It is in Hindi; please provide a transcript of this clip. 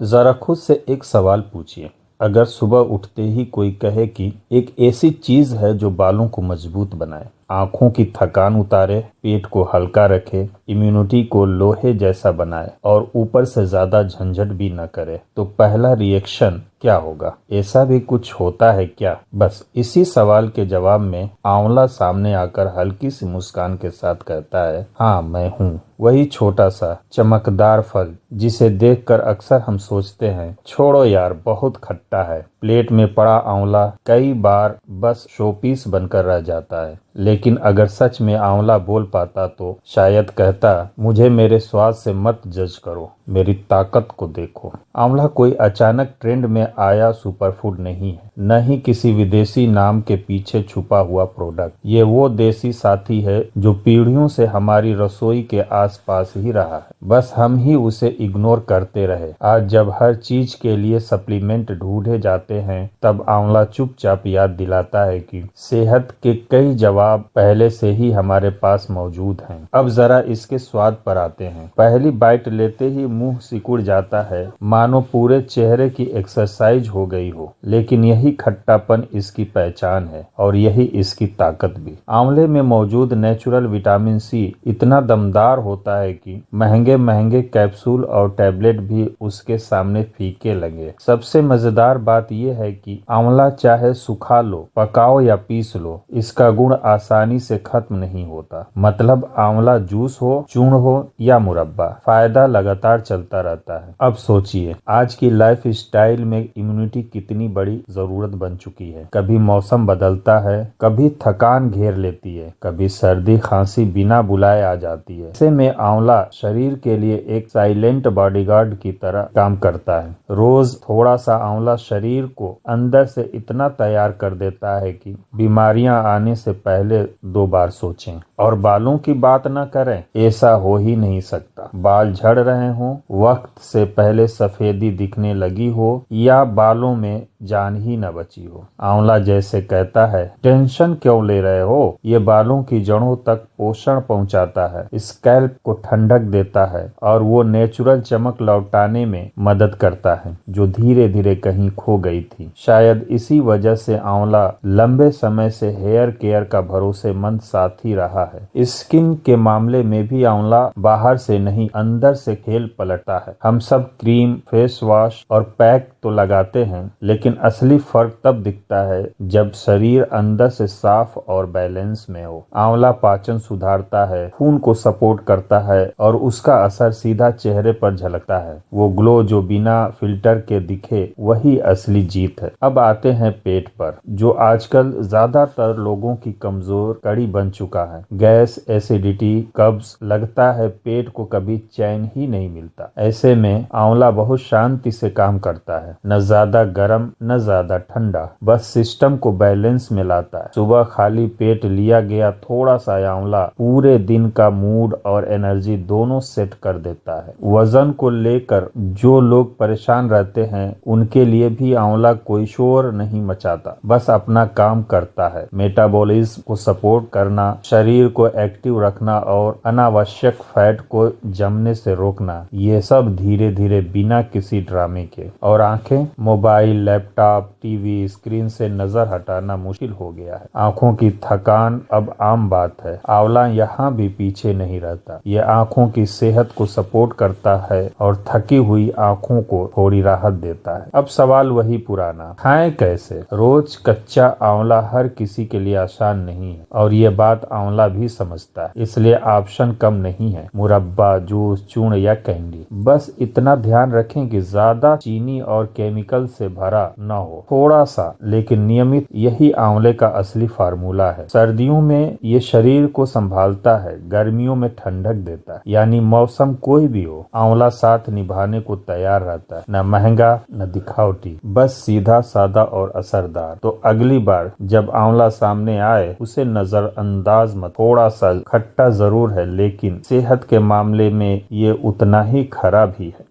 जरा खुद से एक सवाल पूछिए, अगर सुबह उठते ही कोई कहे कि एक ऐसी चीज है जो बालों को मजबूत बनाए, आंखों की थकान उतारे, पेट को हल्का रखे, इम्यूनिटी को लोहे जैसा बनाए और ऊपर से ज्यादा झंझट भी न करे, तो पहला रिएक्शन क्या होगा? ऐसा भी कुछ होता है क्या? बस इसी सवाल के जवाब में आंवला सामने आकर हल्की सी मुस्कान के साथ कहता है, हाँ मैं हूँ वही छोटा सा चमकदार फल जिसे देखकर अक्सर हम सोचते हैं, छोड़ो यार बहुत खट्टा है। प्लेट में पड़ा आंवला कई बार बस शोपीस बनकर रह जाता है, लेकिन अगर सच में आंवला बोल पाता तो शायद कहता, मुझे मेरे स्वाद से मत जज करो, मेरी ताकत को देखो। आंवला कोई अचानक ट्रेंड में आया सुपरफूड नहीं है, न ही किसी विदेशी नाम के पीछे छुपा हुआ प्रोडक्ट। ये वो देसी साथी है जो पीढ़ियों से हमारी रसोई के आसपास ही रहा है, बस हम ही उसे इग्नोर करते रहे। आज जब हर चीज के लिए सप्लीमेंट ढूंढे जाते हैं, तब आंवला चुपचाप याद दिलाता है कि सेहत के कई जवाब पहले से ही हमारे पास मौजूद हैं। अब जरा इसके स्वाद पर आते हैं। पहली बाइट लेते ही मुंह सिकुड़ जाता है, मानो पूरे चेहरे की एक्सरसाइज हो गई हो। लेकिन यही खट्टापन इसकी पहचान है और यही इसकी ताकत भी। आंवले में मौजूद नेचुरल विटामिन सी इतना दमदार होता है कि महंगे महंगे कैप्सूल और टैबलेट भी उसके सामने फीके लगे। सबसे मजेदार बात यह है कि आंवला चाहे सुखा लो, पकाओ या पीस लो, इसका गुण आसानी से खत्म नहीं होता। मतलब आंवला जूस हो, चूर्ण हो या मुरब्बा, फायदा लगातार चलता रहता है। अब सोचिए, आज की लाइफ स्टाइल में इम्यूनिटी कितनी बड़ी जरूरत बन चुकी है। कभी मौसम बदलता है, कभी थकान घेर लेती है, कभी सर्दी खांसी बिना बुलाए आ जाती है। ऐसे में आंवला शरीर के लिए एक साइलेंट बॉडीगार्ड की तरह काम करता है। रोज थोड़ा सा आंवला शरीर को अंदर से इतना तैयार कर देता है कि बीमारियां आने से पहले 2 बार सोचें। और बालों की बात न करें, ऐसा हो ही नहीं सकता। बाल झड़ रहे हों, वक्त से पहले सफेदी दिखने लगी हो या बालों में जान ही न बची हो, आंवला जैसे कहता है, टेंशन क्यों ले रहे हो? ये बालों की जड़ों तक पोषण पहुंचाता है, स्कैल्प को ठंडक देता है और वो नेचुरल चमक लौटाने में मदद करता है जो धीरे धीरे कहीं खो गई थी। शायद इसी वजह से आंवला लंबे समय से हेयर केयर का भरोसेमंद साथी रहा है। स्किन के मामले में भी आंवला बाहर से नहीं, अंदर से खेल पलटता है। हम सब क्रीम, फेस वॉश और पैक तो लगाते हैं, लेकिन असली फर्क तब दिखता है जब शरीर अंदर से साफ और बैलेंस में हो। आंवला पाचन सुधारता है, खून को सपोर्ट करता है और उसका असर सीधा चेहरे पर झलकता है। वो ग्लो जो बिना फिल्टर के दिखे, वही असली जीत है। अब आते हैं पेट पर, जो आजकल ज्यादातर लोगों की कमजोर कड़ी बन चुका है। गैस, एसिडिटी, कब्ज, लगता है पेट को कभी चैन ही नहीं मिलता। ऐसे में आंवला बहुत शांति से काम करता है, न ज्यादा गर्म न ज्यादा ठंडा, बस सिस्टम को बैलेंस में लाता है। सुबह खाली पेट लिया गया थोड़ा सा आंवला पूरे दिन का मूड और एनर्जी दोनों सेट कर देता है। वजन को लेकर जो लोग परेशान रहते हैं, उनके लिए भी आंवला कोई शोर नहीं मचाता, बस अपना काम करता है। मेटाबॉलिज्म को सपोर्ट करना, शरीर को एक्टिव रखना और अनावश्यक फैट को जमने से रोकना, ये सब धीरे धीरे बिना किसी ड्रामे के। और आंखें, मोबाइल, लैपटॉप, टीवी स्क्रीन से नजर हटाना मुश्किल हो गया है। आंखों की थकान अब आम बात है। आंवला यहाँ भी पीछे नहीं रहता। ये आंखों की सेहत को सपोर्ट करता है और थकी हुई आंखों को थोड़ी राहत देता है। अब सवाल वही पुराना, खाएं कैसे? रोज कच्चा आंवला हर किसी के लिए आसान नहीं है और ये बात आंवला भी समझता है, इसलिए ऑप्शन कम नहीं है, मुरब्बा, जूस, चूर्ण या कैंडी। बस इतना ध्यान रखें कि ज्यादा चीनी और केमिकल से भरा न हो, थोड़ा सा लेकिन नियमित। यही आंवले का असली फार्मूला है। सर्दियों में ये शरीर को संभालता है, गर्मियों में ठंडक देता है, यानी मौसम कोई भी हो, आंवला साथ निभाने को तैयार रहता है। न महंगा न दिखावटी, बस सीधा सादा और असरदार। तो अगली बार जब आंवला सामने आए, उसे नजरअंदाज मत। थोड़ा सा खट्टा जरूर है, लेकिन सेहत के मामले में ये उतना ही खरा भी है।